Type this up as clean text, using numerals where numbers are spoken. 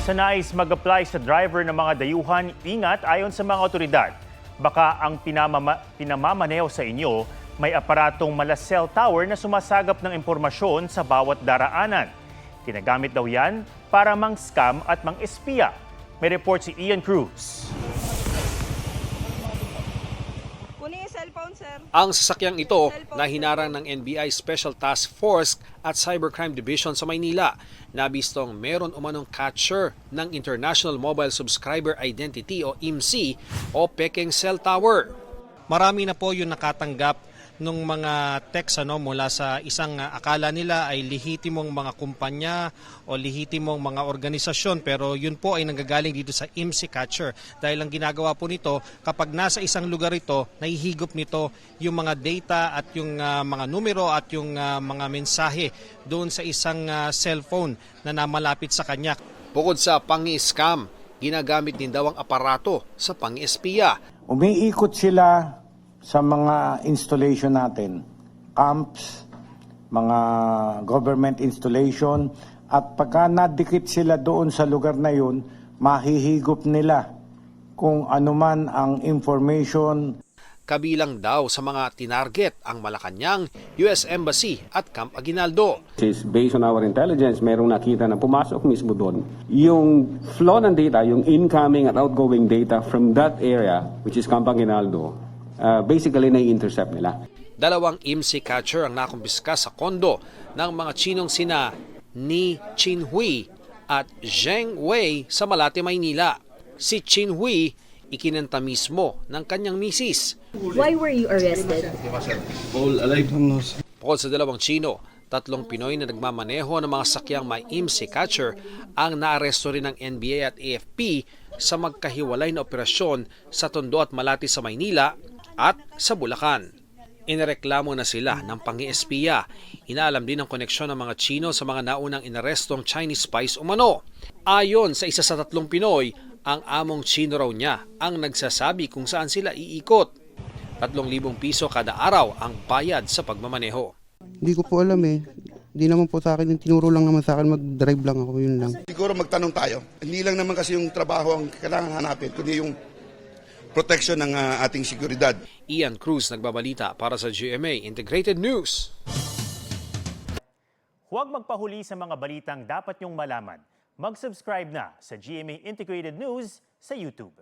Sa nais mag-apply sa driver ng mga dayuhan, ingat ayon sa mga otoridad. Baka ang pinamamaneho sa inyo may aparatong mala cell tower na sumasagap ng impormasyon sa bawat daraanan. Ginagamit daw yan para mang-scam at mang-espiya. May report si Ian Cruz. Kunin yung cellphone, sir. Ang sasakyang ito na hinarang ng NBI Special Task Force at Cybercrime Division sa Maynila. Nabistong meron umanong catcher ng International Mobile Subscriber Identity o IMSI o peking cell tower. Marami na po yung nakatanggap ng mga text mula sa isang akala nila ay lehitimong mga kumpanya o lehitimong mga organisasyon, pero yun po ay nanggagaling dito sa IMSI catcher dahil ang ginagawa po nito kapag nasa isang lugar ito, nahihigop nito yung mga data at yung mga numero at yung mga mensahe doon sa isang cellphone na namalapit sa kanya. Bukod sa pangi-scam, ginagamit din daw ang aparato sa pangi-espiya. Umiikot sila sa mga installation natin, camps, mga government installation, at pagka nadikit sila doon sa lugar na yun, mahihigop nila kung anuman ang information. Kabilang daw sa mga tinarget ang Malacanang, US Embassy at Camp Aguinaldo. Based on our intelligence, merong nakita na pumasok mismo doon. Yung flow ng data, yung incoming at outgoing data from that area, which is Camp Aguinaldo, basically na-intercept nila. Dalawang IMSI catcher ang nakumpiska sa kondo ng mga Chinong sina Ni Chinhui at Zheng Wei sa Malate, Maynila. Si Chinhui ikinanta mismo ng kanyang misis. Why were you arrested? Bukod sa dalawang Chino, 3 Pinoy na nagmamaneho ng mga sakyang may IMSI catcher ang naaresto rin ng NBI at AFP sa magkahiwalay na operasyon sa Tondo at Malate sa Maynila at sa Bulacan. Inireklamo na sila ng pangi-espiya. Inaalam din ang koneksyon ng mga Chino sa mga naunang inarestong Chinese spies umano. Ayon sa isa sa 3 Pinoy, ang among Chino raw niya ang nagsasabi kung saan sila iikot. 3,000 piso kada araw ang bayad sa pagmamaneho. Hindi ko po alam eh. Hindi naman po sa akin, tinuro lang naman sa akin, mag-drive lang ako, yun lang. Siguro magtanong tayo. Hindi lang naman kasi yung trabaho ang kailangan hanapin, kundi yung protection ng ating seguridad. Ian Cruz nagbabalita para sa GMA Integrated News. Huwag magpahuli sa mga balitang dapat niyong malaman. Mag-subscribe na sa GMA Integrated News sa YouTube.